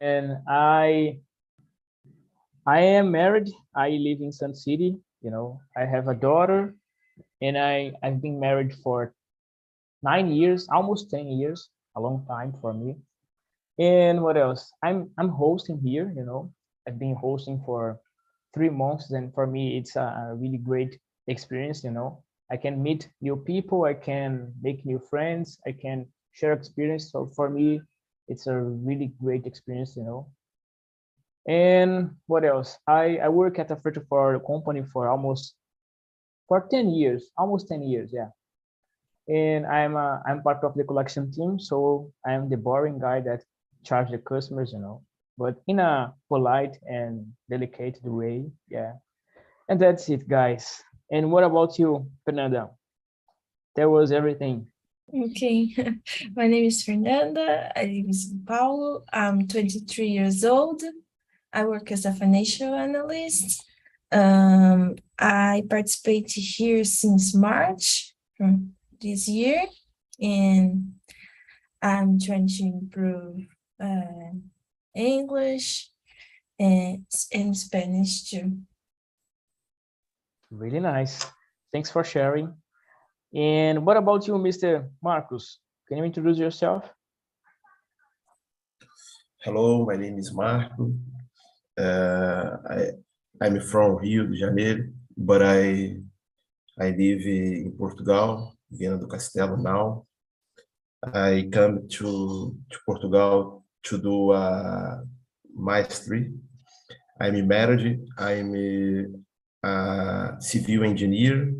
And I am married. I live in Sun City. I have a daughter, and I've been married for 9 years, almost 10 years, a long time for me. And what else? I'm hosting here. I've been hosting for 3 months, and for me, it's a really great experience. I can meet new people, I can make new friends, I can share experience. So for me, it's a really great experience. And what else? I work at a for company for 10 years, almost 10 years, yeah. And I'm part of the collection team, so I'm the boring guy that charge the customers, but in a polite and delicate way, yeah. And that's it, guys. And what about you, Fernanda? That was everything. Okay, my name is Fernanda. I live in São Paulo. I'm 23 years old. I work as a financial analyst. I participate here since March this year, and I'm trying to improve English and Spanish too. Really nice. Thanks for sharing. And what about you, Mr. Marcos? Can you introduce yourself? Hello, my name is Marco. I'm from Rio de Janeiro, but I live in Portugal, Viana do Castelo now. I come to Portugal to do a mastery. I'm married. I'm a civil engineer,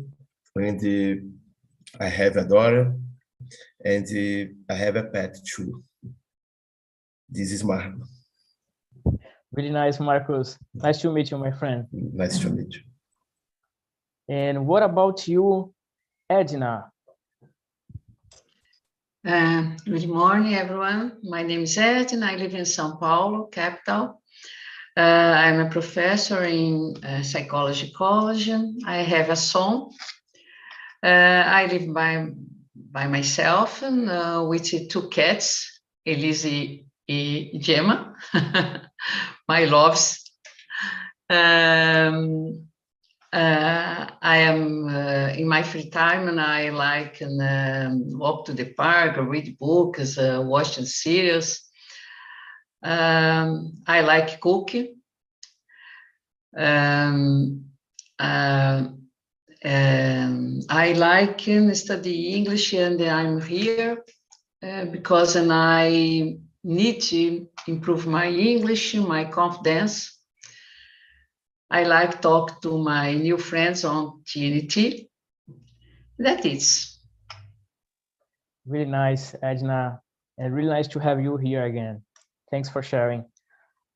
and I have a daughter, and I have a pet too. This is Marco. Really nice, Marcos. Nice to meet you, my friend. Nice to meet you. And what about you, Edna? Good morning, everyone. My name is Edna. I live in São Paulo, capital. I'm a professor in psychology college. I have a son. I live by myself with 2 cats, Elise and Gemma, my loves. I am in my free time, and I like walk to the park, or read books, watch series. I like cooking. I like study English, and I'm here because I need to improve my English, my confidence. I like talk to my new friends on TNT. That is. Really nice, Edna, and really nice to have you here again. Thanks for sharing.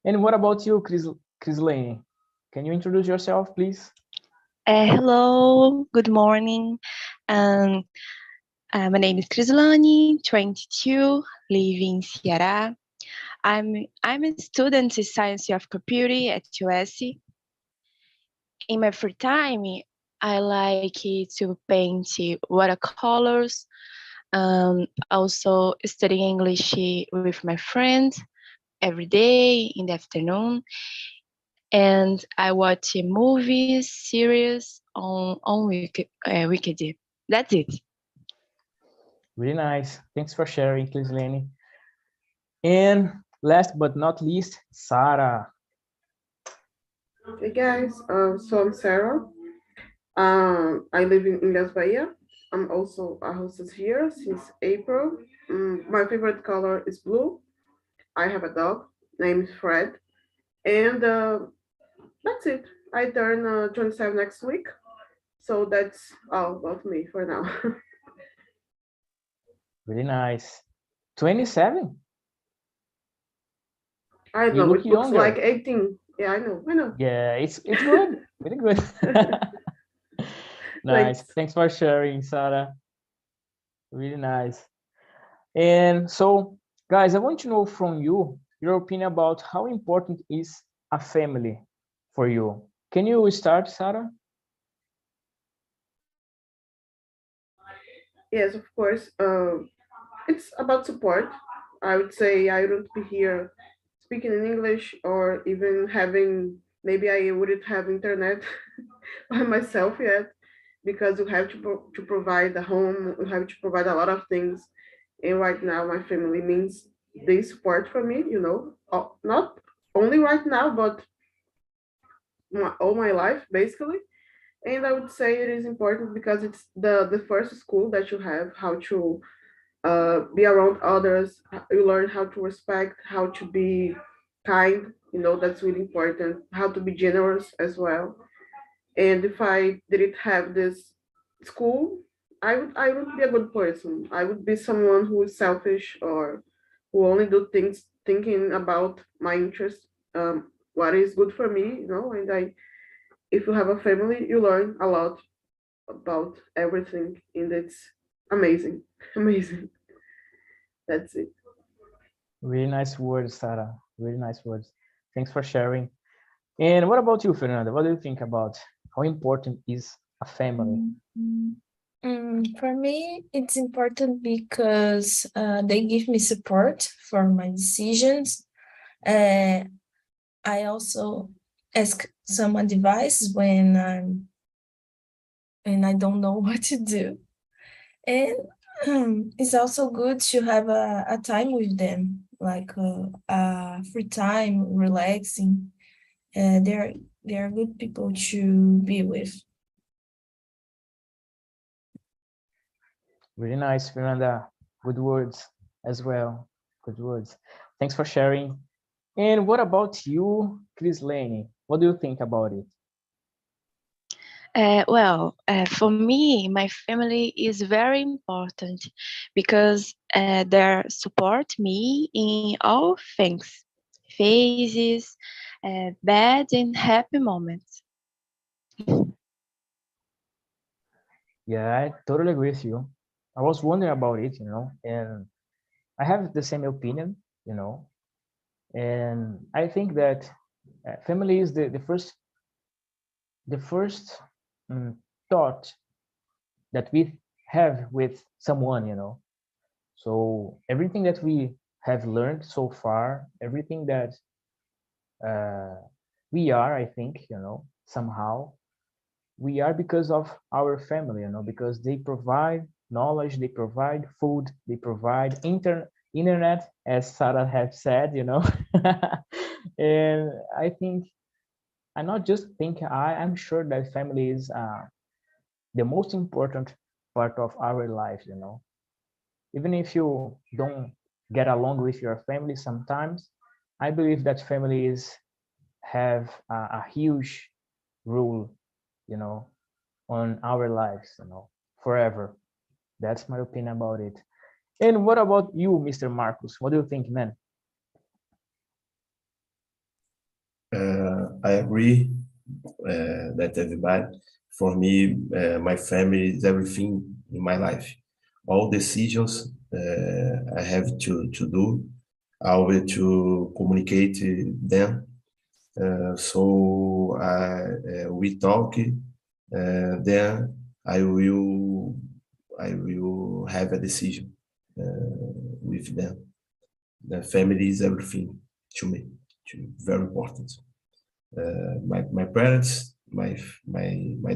And what about you, Crislane? Can you introduce yourself, please? Hello, good morning. My name is Crislane, 22, live in Ceará. I'm a student in Science of Computing at USC. In my free time, I like to paint watercolors, also studying English with my friends every day in the afternoon. And I watch movies, series on Wicked. That's it. Really nice. Thanks for sharing, Crislane. And last but not least, Sarah. Hey guys, so I'm Sarah. I live in Inglês, Bahia. I'm also a hostess here since April. My favorite color is blue. I have a dog named Fred, and that's it. I turn 27 next week, so that's all about me for now. Really nice. 27? I You know look it looks younger. like 18. Yeah, I know. Yeah, it's good. Really good. Nice. Thanks for sharing, Sarah. Really nice. And so, guys, I want to know from you your opinion about how important is a family for you. Can you start, Sarah? Yes, of course. It's about support. I would say I wouldn't be here speaking in English, or even having, maybe I wouldn't have internet by myself yet, because you have to provide a home, you have to provide a lot of things. And right now, my family means they support for me, not only right now, but all my life, basically. And I would say it is important because it's the first school that you have how to be around others. You learn how to respect, how to be kind. That's really important. How to be generous as well. And if I didn't have this school, I would be a good person. I would be someone who is selfish or who only do things thinking about my interest, what is good for me. And if you have a family, you learn a lot about everything, and it's amazing. Amazing. That's it. Really nice words, Sarah. Really nice words. Thanks for sharing. And what about you, Fernanda? What do you think about how important is a family? For me, it's important because they give me support for my decisions. I also ask some advice when I don't know what to do. And it's also good to have a time with them, like free time, relaxing. They're good people to be with. Really nice, Fernanda. Good words as well. Good words. Thanks for sharing. And what about you, Crislane? What do you think about it? For me, my family is very important because they support me in all things, phases, bad and happy moments. Yeah, I totally agree with you. I was wondering about it, and I have the same opinion, and I think that family is the first thought that we have with someone. So everything that we have learned so far, everything that we are, I think, somehow we are because of our family, because they provide knowledge, they provide food, they provide internet, as Sarah have said, and I think, I not just think, I'm sure that family is the most important part of our life, even if you don't get along with your family sometimes, I believe that families have a huge role, on our lives, forever. That's my opinion about it. And what about you, Mr. Marcus? What do you think, man? I agree that everybody, for me, my family is everything in my life. All decisions I have to do, I will to communicate them. So we talk, then I will have a decision with them. The family is everything to me, very important. My parents, my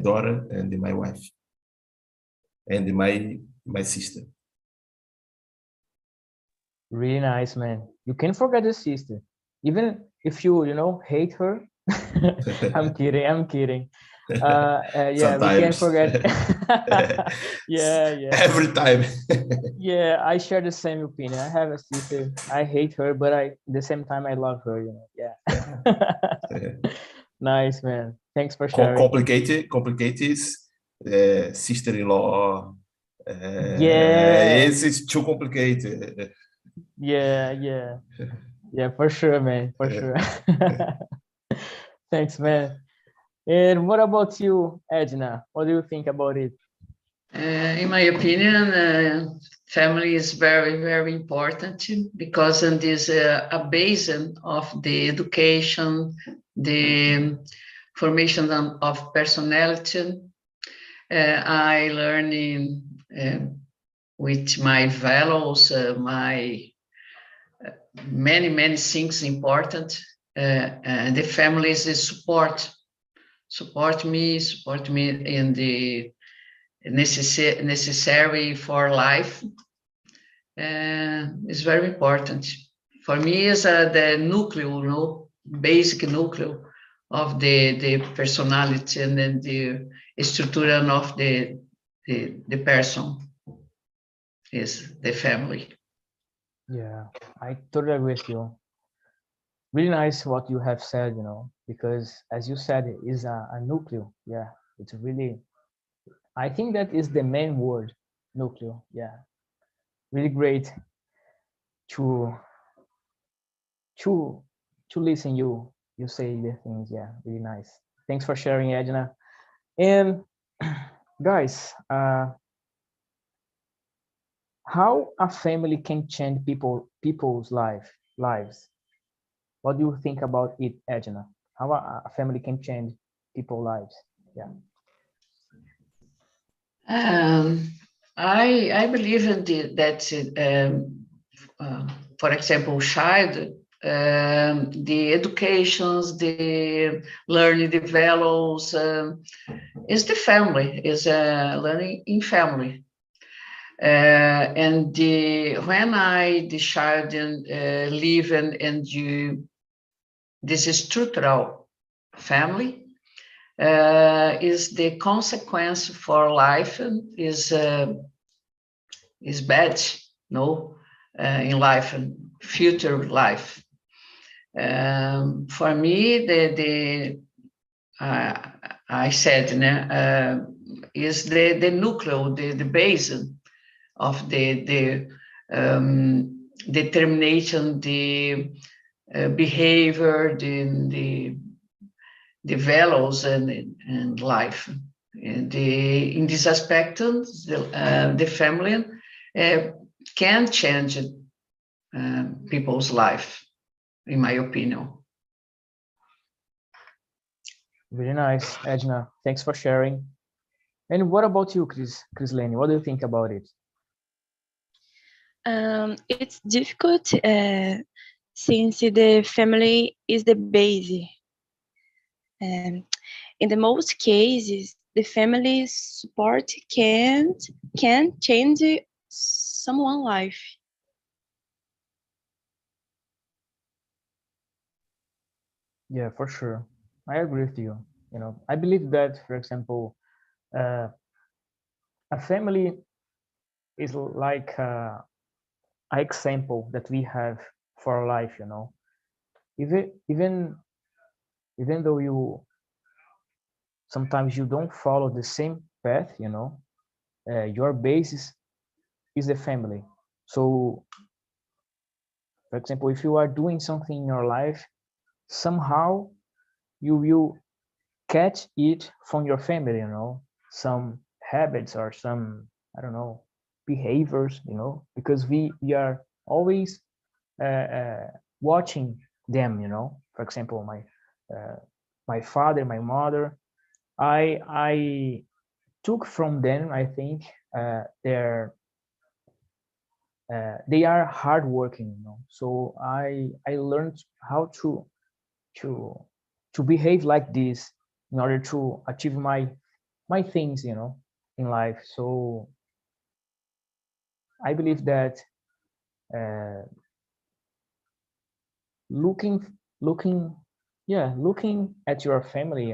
daughter, and my wife, and my sister. Really nice, man. You can't forget the sister, even if you hate her. I'm kidding. Yeah, we can't Sometimes. forget. Yeah. Every time. Yeah, I share the same opinion. I have a sister. I hate her, but at the same time I love her. Yeah. Nice, man. Thanks for sharing. Complicated sister-in-law. Yeah. It's too complicated. Yeah, for sure, man. For sure. Thanks, man. And what about you, Edna? What do you think about it? In my opinion, family is very, very important because it is a basis of the education, the formation of personality. I learn with my values, my many things important. And the families is support me in the necessary for life. It's very important. For me, is the nucleo, basic nucleo of the personality and then the structure of the person is the family. Yeah, I totally agree with you. Really nice what you have said, because as you said, it is a nucleo. Yeah, it's really, I think that is the main word, nucleo. Yeah, really great to to listen you say the things. Yeah, really nice. Thanks for sharing, Edna. And guys, how a family can change people's lives. What do you think about it, Edna? How a family can change people's lives? Yeah. I believe in that, for example, child, the educations, the learning develops, is the family, is learning in family. And when the child live in this structural family, is the consequence for life is bad, no, in life and future life. For me, I said, is the nucleo, the base of the determination, the behavior, the values and life. And in this aspect, the family can change people's life, in my opinion. Very nice, Edna. Thanks for sharing. And what about you, Crislane? What do you think about it? It's difficult since the family is the base. In the most cases, the family support can change someone's life. Yeah, for sure. I agree with you. I believe that, for example, a family is like an example that we have for life. Even though sometimes you don't follow the same path, your basis is the family. So, for example, if you are doing something in your life, somehow you will catch it from your family, some habits or some, I don't know, behaviors, because we are always watching them, for example, my father, my mother, I took from them, I think, they are hardworking, so I learned how to behave like this in order to achieve my things, in life. So I believe that looking looking at your family,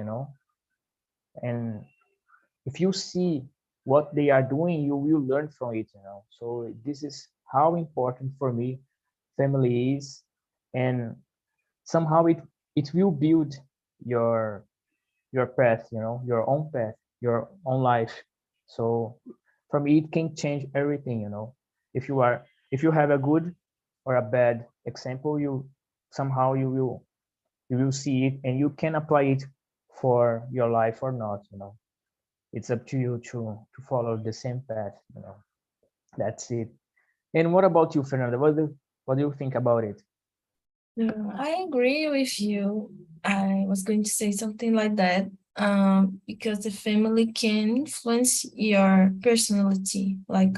and if you see what they are doing, you will learn from it, so this is how important for me family is, and somehow it will build your path, your own path, your own life. So for me it can change everything, if you have a good or a bad example, somehow you will see it and you can apply it for your life or not, it's up to you to follow the same path, that's it. And what about you, Fernanda? What do you think about it? I agree with you. I was going to say something like that, because the family can influence your personality, like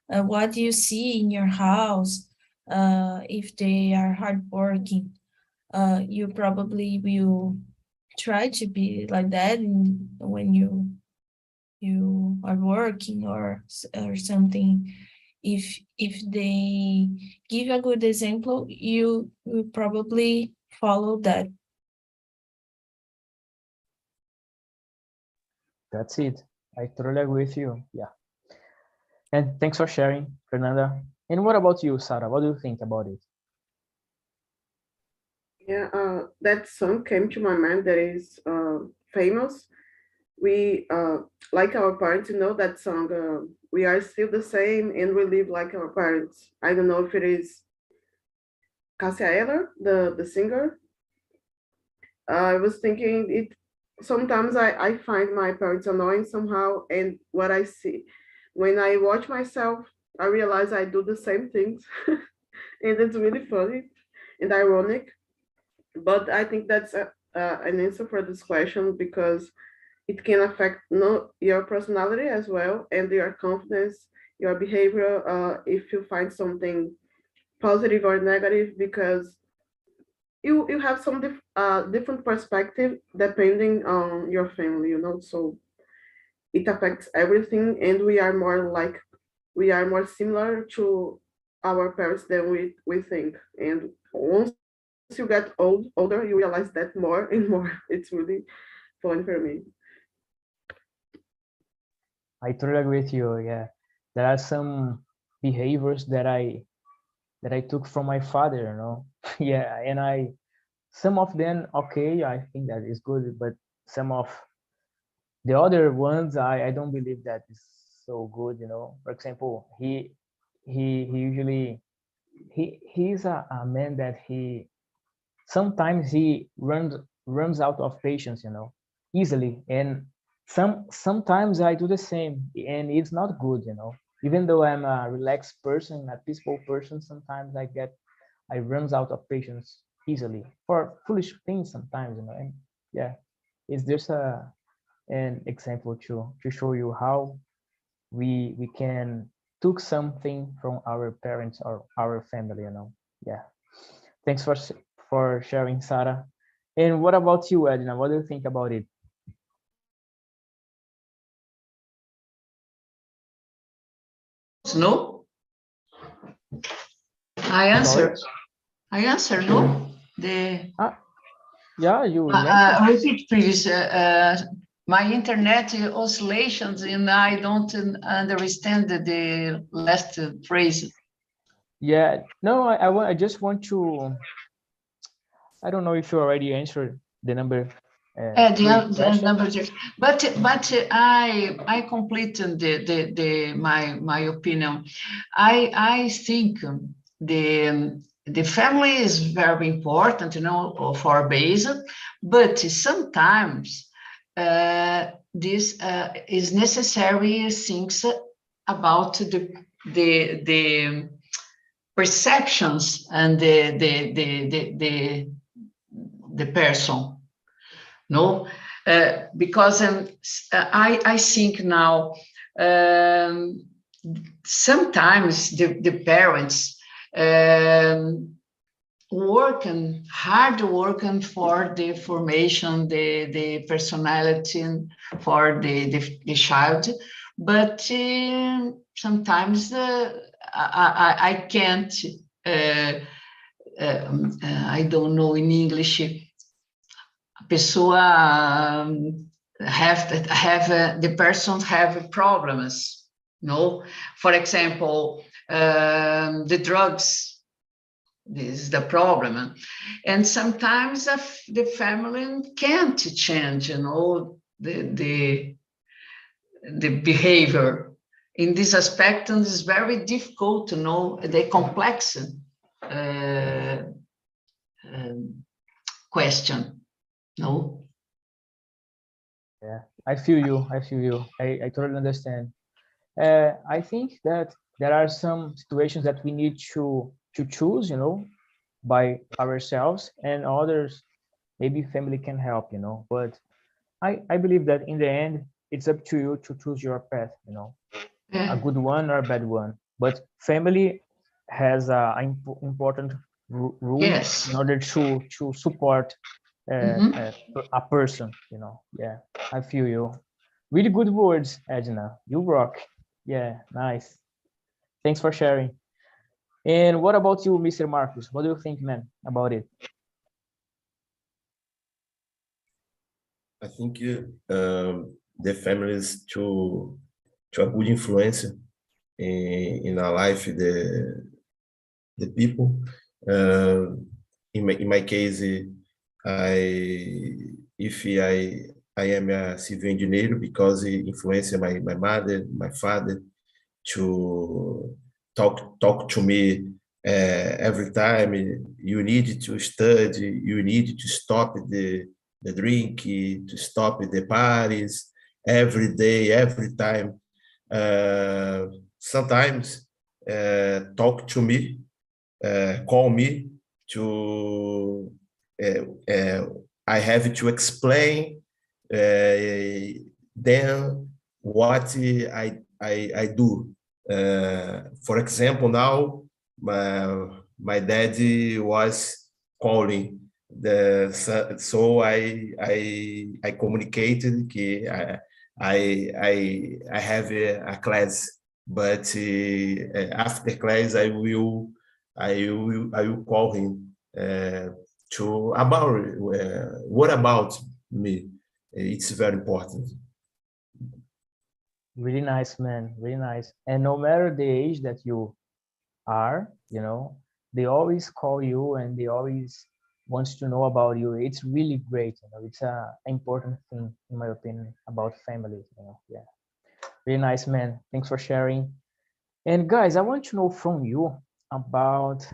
what you see in your house, if they are hardworking, you probably will try to be like that when you are working or something. If they give a good example, you will probably follow that. That's it. I totally agree with you. Yeah. And thanks for sharing, Fernanda. And what about you, Sarah? What do you think about it? Yeah, that song came to my mind that is famous. We like our parents, you know that song. We are still the same and we live like our parents. I don't know if it is Cassia Eller, the singer. I was thinking it. Sometimes I find my parents annoying somehow, and what I see when I watch myself, I realize I do the same things, and it's really funny and ironic. But I think that's an answer for this question because it can affect no, your personality as well and your confidence, your behavior, if you find something positive or negative, because you have some different perspective depending on your family, you know. So it affects everything, and we are more similar to our parents than we think. And once you get older, you realize that more and more. It's really fun for me. I totally agree with you. Yeah, there are some behaviors that I took from my father. You know, yeah, and some of them okay. I think that is good, but some of the other ones I don't believe that is so good. You know, for example, he usually he's a man that he sometimes he runs out of patience, you know, easily. And sometimes I do the same, and it's not good, you know. Even though I'm a relaxed person, a peaceful person, sometimes I runs out of patience easily for foolish things sometimes, you know. And yeah, is there's a an example to show you how we can took something from our parents or our family, you know. Yeah. Thanks for sharing, Sarah. And what about you, Edna? What do you think about it? No, I Sorry? answer. I answer no. The Ah, yeah, you mentioned. repeat, please. My internet oscillations, and I don't understand the last phrase. Yeah, no, I just want to. I don't know if you already answered the number three The question. number three. But I complete the my opinion. I think the family is very important, you know, for base, but sometimes this is necessary things about the perceptions and the person. No, because I think now sometimes the parents working for the formation, the personality for the child, but sometimes I can't. I don't know in English. Pessoa have the person have problems. No, for example, the drugs. This is the problem, and sometimes the family can't change. You know, the behavior in this aspect, and it's very difficult to know the complex question. No. Yeah, I feel you. I feel you. I totally understand. I think that there are some situations that we need to choose, you know, by ourselves, and others maybe family can help, you know. But I believe that in the end, it's up to you to choose your path, you know, a Yeah. good one or a bad one. But family, has a important role Yes. in order to support Mhm. a person, you know. Yeah, I feel you. Really good words, Edna. You rock. Yeah, nice. Thanks for sharing. And what about you, Mr. Marcus? What do you think, man, about it? I think the family is to a good influence in our life, the people. In my case, if I am a civil engineer because it influenced my mother, my father to talk to me every time. You need to study, you need to stop the drink, to stop the parties every day, every time. Sometimes talk to me, call me to I have to explain then what I do. For example, now my daddy was calling so I communicated that I have a class, but after class I will call him to about what about me. It's very important. Really nice, man. Really nice. And no matter the age that you are, you know, they always call you and they always wants to know about you. It's really great. You know, it's a important thing, in my opinion, about family. You know, yeah. Really nice, man. Thanks for sharing. And guys, I want to know from you about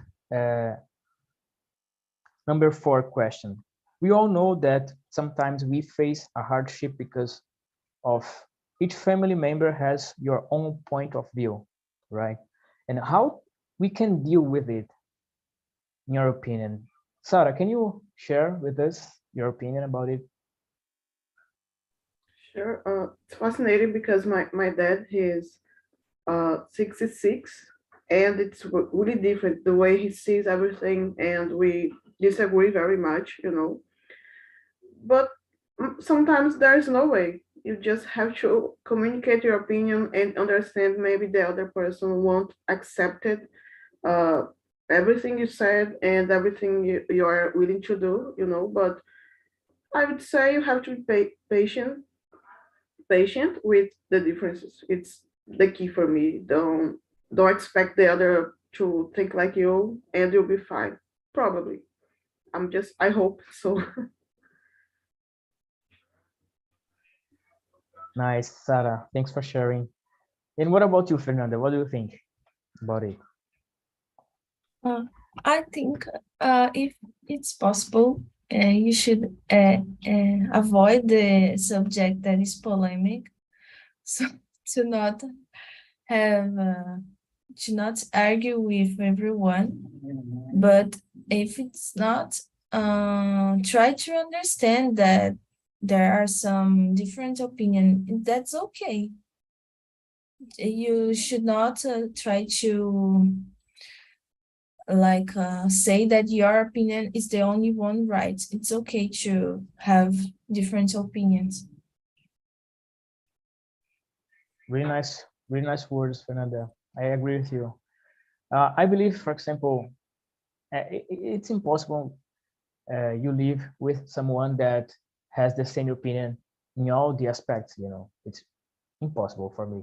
number 4 question. We all know that sometimes we face a hardship because of each family member has your own point of view, right? And how we can deal with it, in your opinion. Sarah, can you share with us your opinion about it? Sure. It's fascinating because my dad, he is 66, and it's really different the way he sees everything, and we disagree very much, you know. But sometimes there's no way. You just have to communicate your opinion and understand maybe the other person won't accept it, uh, everything you said and everything you are willing to do, you know. But I would say you have to be patient with the differences. It's the key for me. Don't expect the other to think like you and you'll be fine. Probably. I hope so. Nice, Sarah. Thanks for sharing. And what about you, Fernanda? What do you think about it? I think if it's possible, you should avoid the subject that is polemic, so to not have to not argue with everyone. But if it's not, try to understand that there are some different opinions. That's okay. You should not try to say that your opinion is the only one right. It's okay to have different opinions. Really nice words, Fernanda. I agree with you. I believe, for example, it's impossible you live with someone that has the same opinion in all the aspects, you know. It's impossible for me.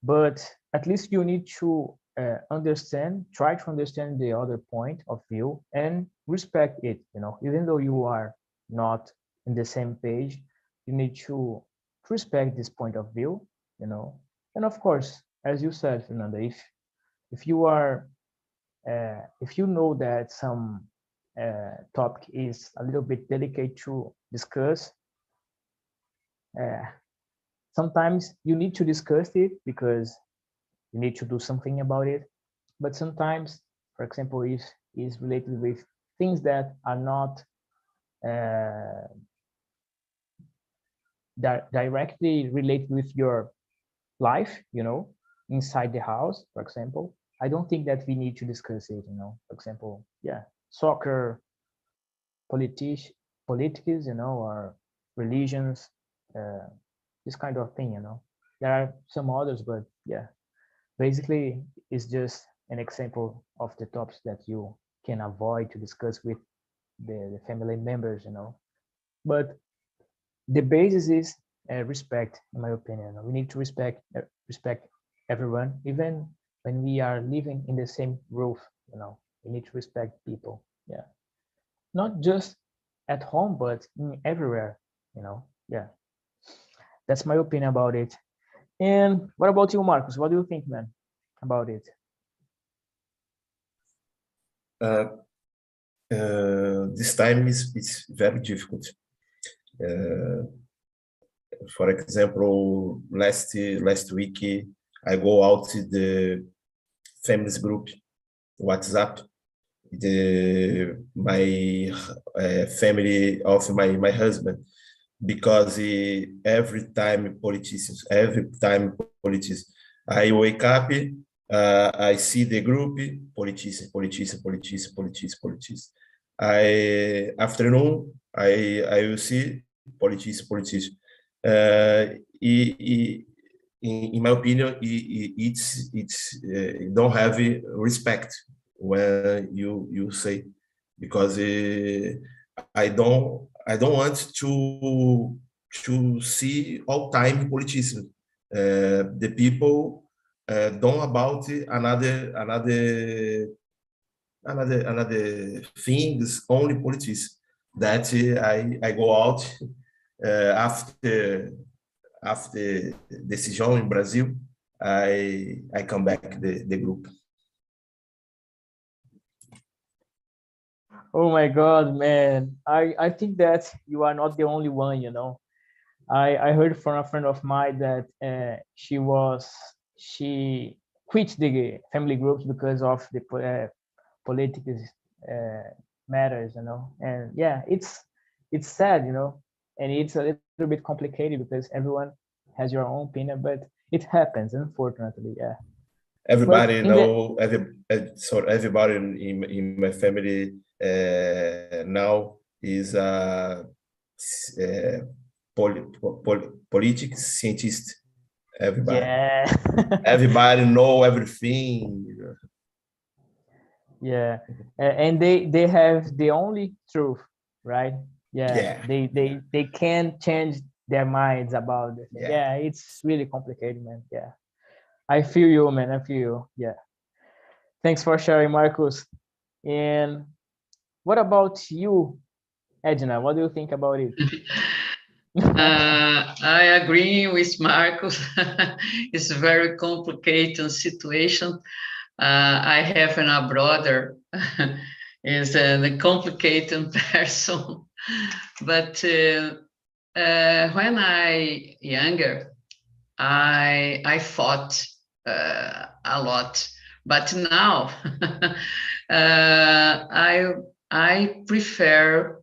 But at least you need to try to understand the other point of view and respect it, you know. Even though you are not in the same page, you need to respect this point of view, you know. And of course, as you said, Fernanda, if you are if you know that some topic is a little bit delicate to discuss, uh, sometimes you need to discuss it because you need to do something about it. But sometimes, for example, if is related with things that are not uh, directly related with your life, you know, inside the house, for example, I don't think that we need to discuss it, for example, yeah, soccer, politics, or religions, this kind of thing, There are some others, but yeah, basically it's just an example of the topics that you can avoid to discuss with the family members, But the basis is respect, in my opinion. We need to respect everyone, even when we are living in the same roof. We need to respect people. Yeah, not just at home, but everywhere. Yeah, that's my opinion about it. And what about you, Marcus? What do you think, man, about it? This time is very difficult. For example, last week I go out to the families group WhatsApp, my family of my husband, because every time politicians, I wake up, I see the group politicians. Afternoon I will see politicians. In my opinion, it's don't have respect when you say, because I don't want to see all time politicians. The people don't about another things, only politics. That I go out after decision in Brazil, I come back the group. Oh my God, man. I think that you are not the only one, I heard from a friend of mine that she quit the family groups because of the political matters, and yeah, it's sad, and it's a little bit complicated because everyone has your own opinion, but it happens, unfortunately. Yeah. Everybody know everybody in my family now is politics scientist. Everybody. Yeah. Everybody know everything. Yeah, and they have the only truth, right? Yeah. They can't change their minds about it. Yeah, it's really complicated, man. Yeah, I feel you, man. I feel you. Yeah, thanks for sharing, Marcus. And what about you, Edna? What do you think about it? I agree with Marcus. It's a very complicated situation. I have a brother is a complicated person, but when I younger, I fought a lot, but now I prefer.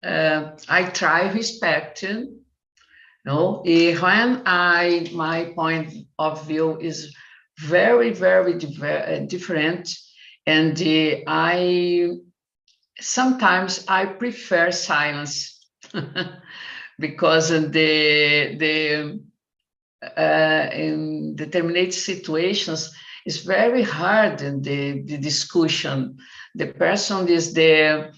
I try respecting. No, when my point of view is very different, and I sometimes I prefer silence because the in determinate situations it's very hard in the discussion. The person is the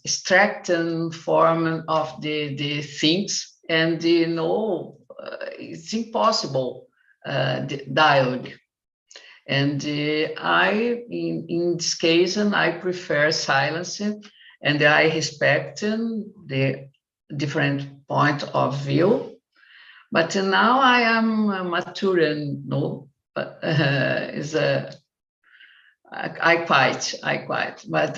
extracting form of the things, and it's impossible the dialogue. And in this case, I prefer silence, and I respect the different point of view. But now I am mature, and I quite, but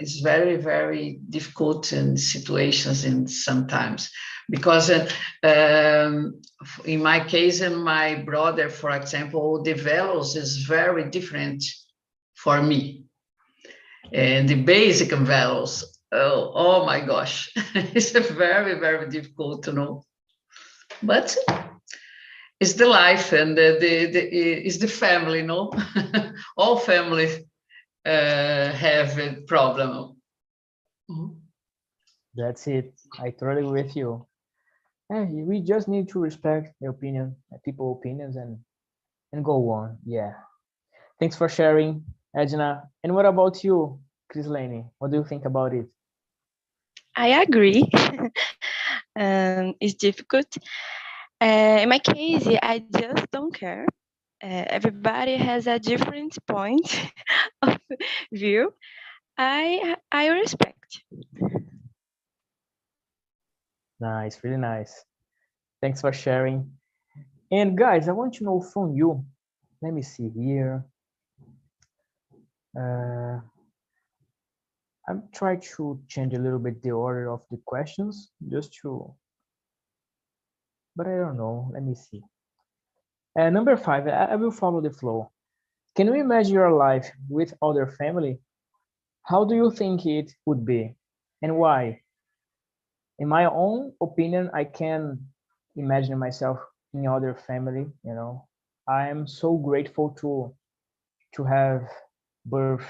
it's very difficult in situations and sometimes, because in my case and my brother, for example, the values is very different for me, and the basic values. Oh my gosh, it's very difficult to know, but is the life, and is the family, no? All families have a problem. That's it. I totally with you. We just need to respect the opinion, people's opinions, and go on. Yeah. Thanks for sharing, Edna. And what about you, Crislane? What do you think about it? I agree. It's difficult. In my case, I just don't care. Everybody has a different point of view. I respect. Nice, really nice. Thanks for sharing. And guys, I want to know from you. Let me see here. I'm trying to change a little bit the order of the questions just to, but I don't know. Let me see. Number 5, I will follow the flow. Can you imagine your life with other family? How do you think it would be and why? In my own opinion, I can imagine myself in other family, you know. I am so grateful to have born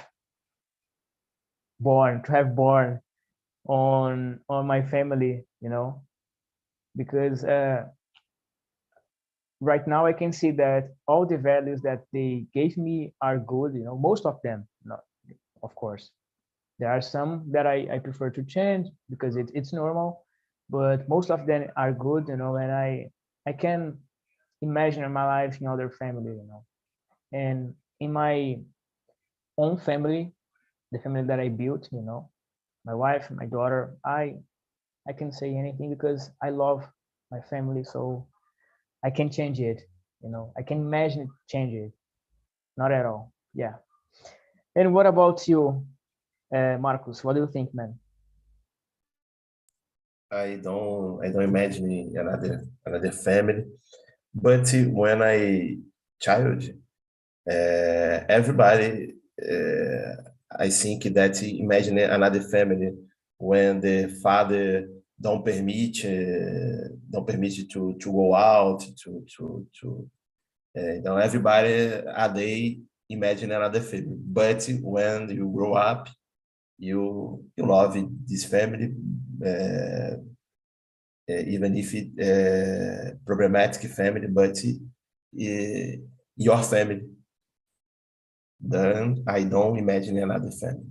on my family, you know, because right now I can see that all the values that they gave me are good, you know, most of them, not, of course. There are some that I prefer to change because it's normal, but most of them are good, you know, and I can imagine my life in other family, you know. And in my own family, the family that I built, you know, my wife, my daughter, I can say anything because I love my family, so I can change it, you know. I can imagine it change it. Not at all. Yeah. And what about you, Marcus? What do you think, man? I don't imagine another family, but when I child, everybody, I think that imagine another family when the father don't permit to go out everybody they imagine another family. But when you grow up, you love this family, even if it problematic family, but your family. Then I don't imagine another family.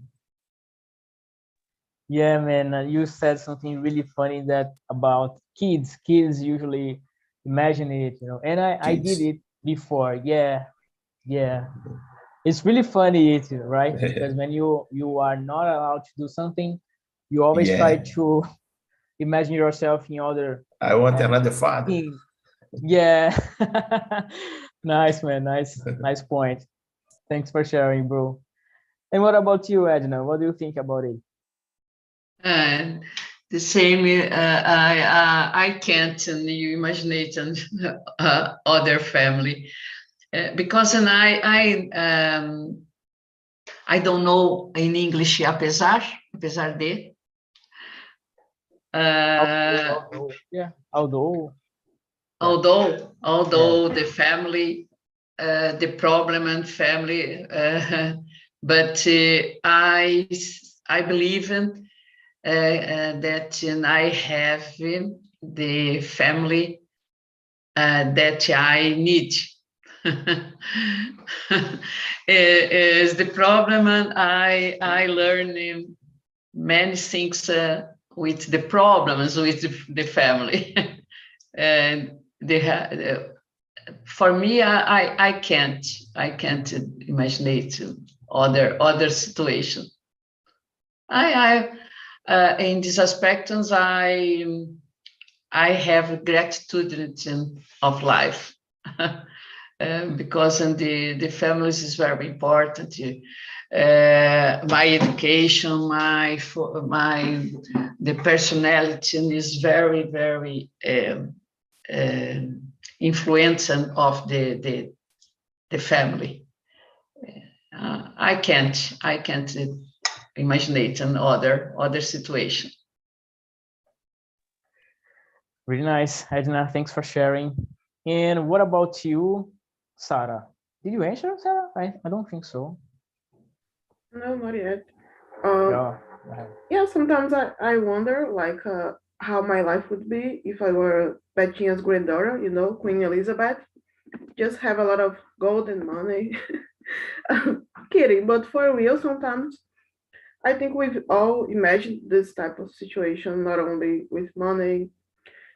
Yeah, man, you said something really funny that about kids. Kids usually imagine it, you know, and I did it before. Yeah, yeah. It's really funny, right? Because when you are not allowed to do something, you always try to imagine yourself in other. I want another father. Things. Yeah. Nice, man. Nice point. Thanks for sharing, bro. And what about you, Edna? What do you think about it? The same. I can't imagine other family because I don't know in English apesar de. Yeah, although the family, the problem and family, but I believe in that I have the family that I need. Is the problem, and I learn many things with the problems with the family. And for me, I can't imagine other situation. In these aspects, I have gratitude of life. Because the families is very important. My education, the personality is very influential of the family. I can't imagine another situation. Really nice, Edna. Thanks for sharing. And what about you, Sarah? Did you answer, Sarah? I don't think so. No, not yet. Uh, Yeah. yeah, sometimes I wonder like how my life would be if I were Bettinha's granddaughter, you know, Queen Elizabeth. Just have a lot of gold and money. Kidding, but for real, sometimes I think we've all imagined this type of situation, not only with money,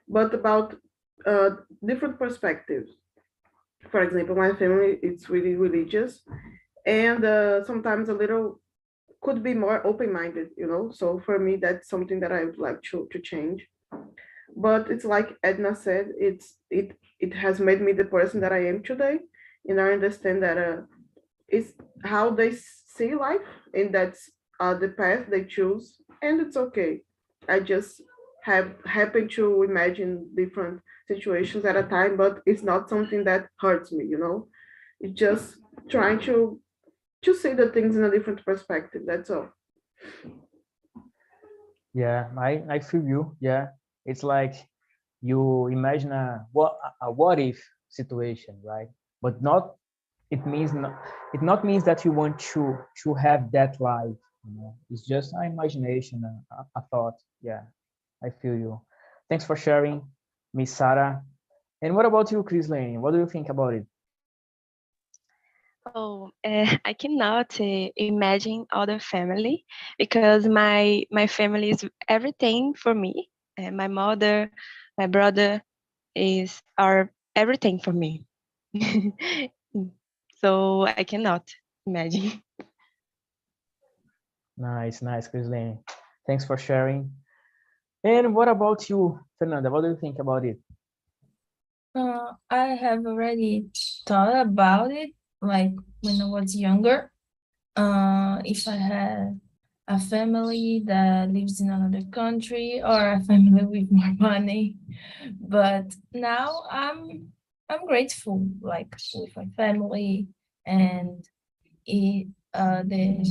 but about uh, different perspectives. For example, my family it's really religious, and sometimes a little could be more open-minded, you know. So for me, that's something that I would like to change. But it's like Edna said, it has made me the person that I am today, and I understand that it's how they see life, and that's the path they choose, and it's okay. I just have happen to imagine different situations at a time, but it's not something that hurts me, you know. It's just trying to see the things in a different perspective. That's all. Yeah, I feel you. Yeah, it's like you imagine a what if situation, right? But not it means not it not means that you want to have that life. You know, it's just an imagination, a thought. Yeah, I feel you. Thanks for sharing, Miss Sarah. And what about you, Chris Lane? What do you think about it? Oh, I cannot imagine other family because my family is everything for me. My mother, my brother are everything for me. So I cannot imagine. Nice, nice, Chris Lane. Thanks for sharing. And what about you, Fernanda? What do you think about it? I have already thought about it, like when I was younger. If I had a family that lives in another country or a family with more money, but now I'm grateful, like with my family and it, the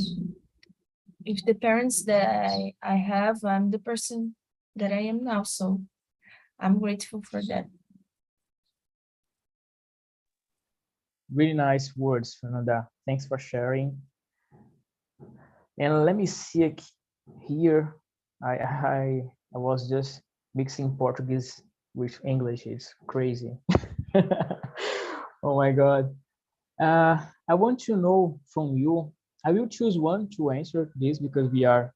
if the parents that I have, I'm the person that I am now. So I'm grateful for that. Really nice words, Fernanda. Thanks for sharing. And let me see here. I was just mixing Portuguese with English. It's crazy. Oh my God. I want to know from you. I will choose one to answer this because we are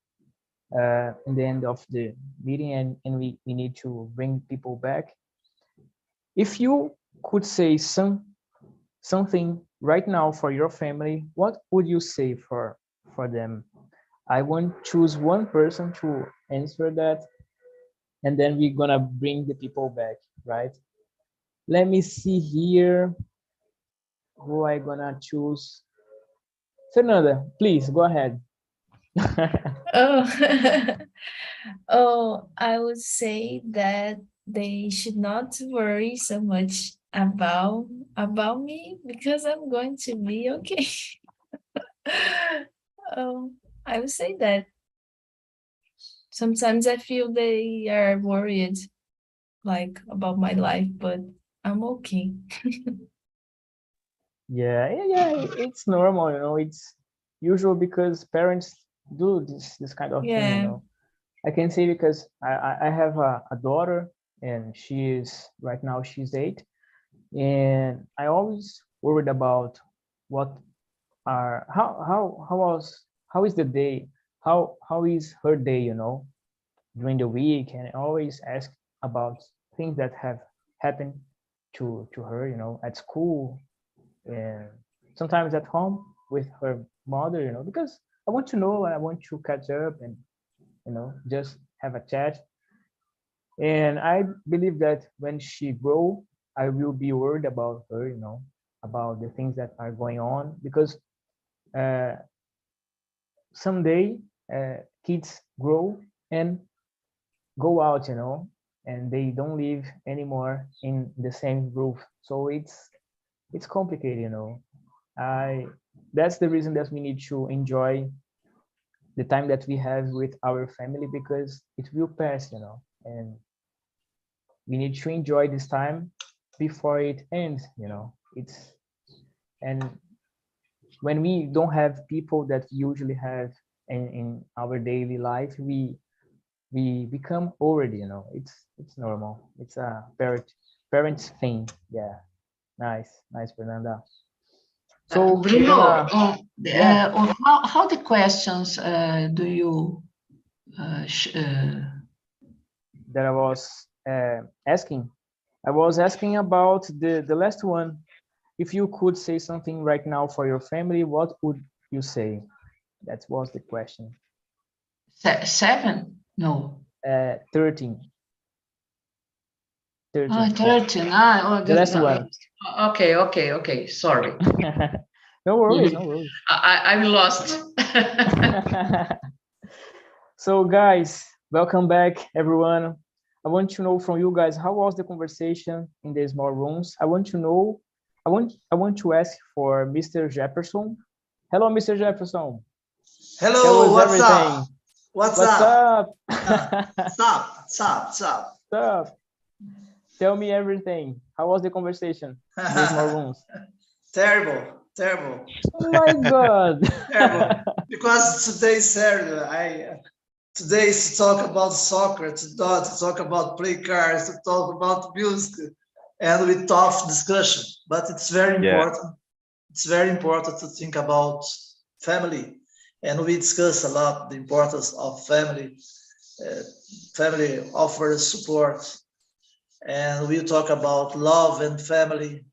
in the end of the meeting and we need to bring people back. If you could say something right now for your family, what would you say for them? I want choose one person to answer that, and then we're gonna bring the people back, right? Let me see here who I gonna choose. Fernanda, please go ahead. Oh, oh, I would say that they should not worry so much about me because I'm going to be okay. Oh, I would say that sometimes I feel they are worried like about my life, but I'm okay. Yeah, it's normal, you know. It's usual because parents do this kind of thing, you Yeah. know. I can say because I have a daughter and she is right now she's 8, and I always worried about what are how is the day, how is her day, you know, during the week, and I always ask about things that have happened to her, you know, at school and sometimes at home with her mother, you know, because I want to know and I want to catch up and you know just have a chat. And I believe that when she grow, I will be worried about her, you know, about the things that are going on because uh, someday kids grow and go out, you know, and they don't live anymore in the same roof. So it's complicated, you know. I That's the reason that we need to enjoy the time that we have with our family because it will pass, you know, and we need to enjoy this time before it ends, it's, and when we don't have people that we usually have in our daily life, we become already, it's normal. It's a parents thing. Yeah. Nice, Fernanda. So Bruno, yeah, how the questions do you that I was asking. I was asking about the last one. If you could say something right now for your family, what would you say? That was the question. 7? No. 13. 13. 13. The last one. Okay. Sorry. No worries, no worries. I'm lost. So guys, welcome back everyone. I want to know from you guys, how was the conversation in the small rooms? I want to ask for Mr. Jefferson. Hello, Mr. Jefferson. Hello, what's everything? up? What's up? Stop. Tell me everything. How was the conversation in the small rooms? Terrible. Oh my God. Terrible. Because today is Saturday. Today is to talk about soccer, to talk about play cards, to talk about music, and with tough discussion. But it's very important. It's very important to think about family. And we discuss a lot the importance of family. Family offers support. And we talk about love and family.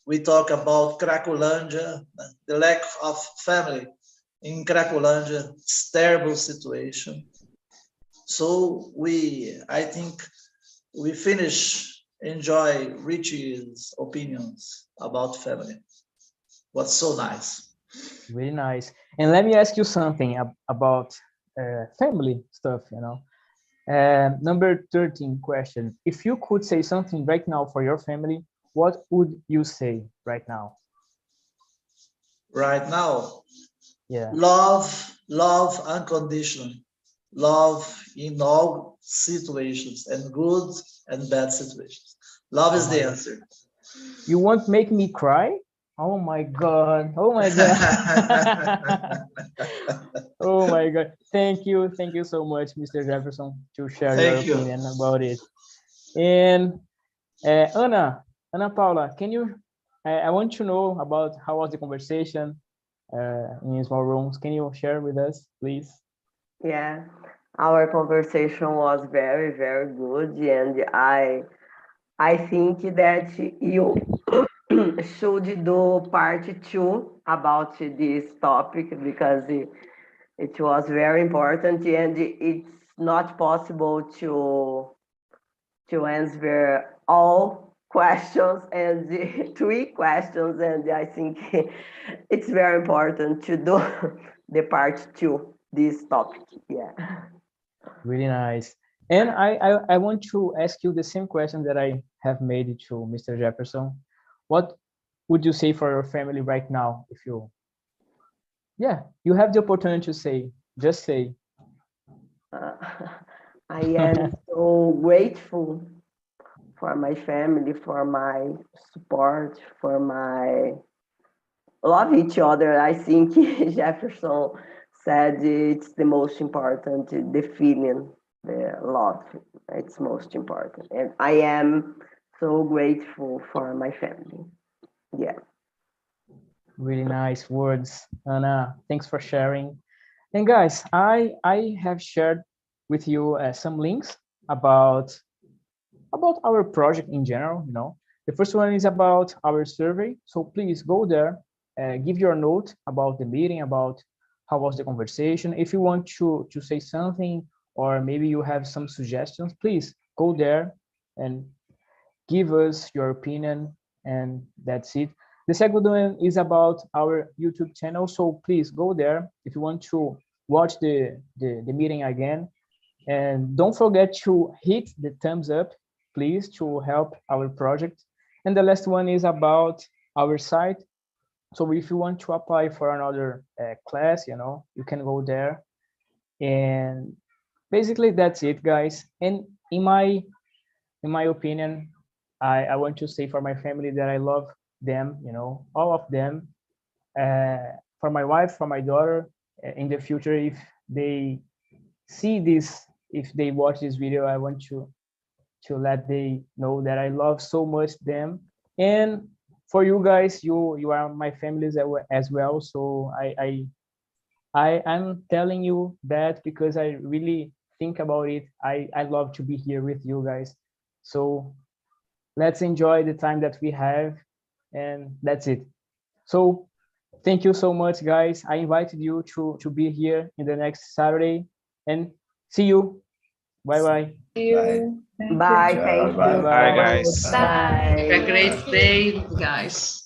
We talk about Cracolândia, the lack of family in Cracolândia. It's a terrible situation. So I think we enjoy Richie's opinions about family. What's so nice. Really nice. And let me ask you something about family stuff, Number 13 question. If you could say something right now for your family, what would you say right now? Right now? Yeah. Love unconditionally. Love in all situations, and good and bad situations. Love is the answer. You won't make me cry? Oh my God. Oh my God. Thank you so much, Mr. Jefferson, to share your opinion about it. And Ana Paula, can you, I want to know about how was the conversation in small rooms. Can you share with us, please? Yeah, our conversation was very, very good, and I think that you should do part 2 about this topic, because it was very important, and it's not possible to answer all questions and 3 questions, and I think it's very important to do the part 2 this topic. Yeah. Really nice. And I want to ask you the same question that I have made to Mr. Jefferson. What would you say for your family right now? If you have the opportunity to say, just say. I am so grateful for my family, for my support, for my love each other. I think Jefferson said it's the most important, the feeling, the love. It's most important. And I am so grateful for my family. Yeah. Really nice words, Anna. Thanks for sharing. And guys, I have shared with you some links about our project in general. The first one is about our survey. So please go there, give your note about the meeting, about how was the conversation. If you want to say something, or maybe you have some suggestions, please go there and give us your opinion, and that's it. The second one is about our YouTube channel. So please go there if you want to watch the meeting again. And don't forget to hit the thumbs up, please, to help our project. And the last one is about our site. So if you want to apply for another class, you can go there. And basically that's it, guys. And in my opinion, I want to say for my family that I love them, you know, all of them. For my wife, for my daughter, in the future, if they see this, if they watch this video, I want to let they know that I love so much them. And for you guys, you are my families as well. So I'm telling you that because I really think about it. I love to be here with you guys. So let's enjoy the time that we have, and that's it. So thank you so much, guys. I invited you to be here in the next Saturday, and see you. Bye bye. Bye. Bye, thank you. Bye. Bye. Bye, guys. Bye. Have a great day, guys.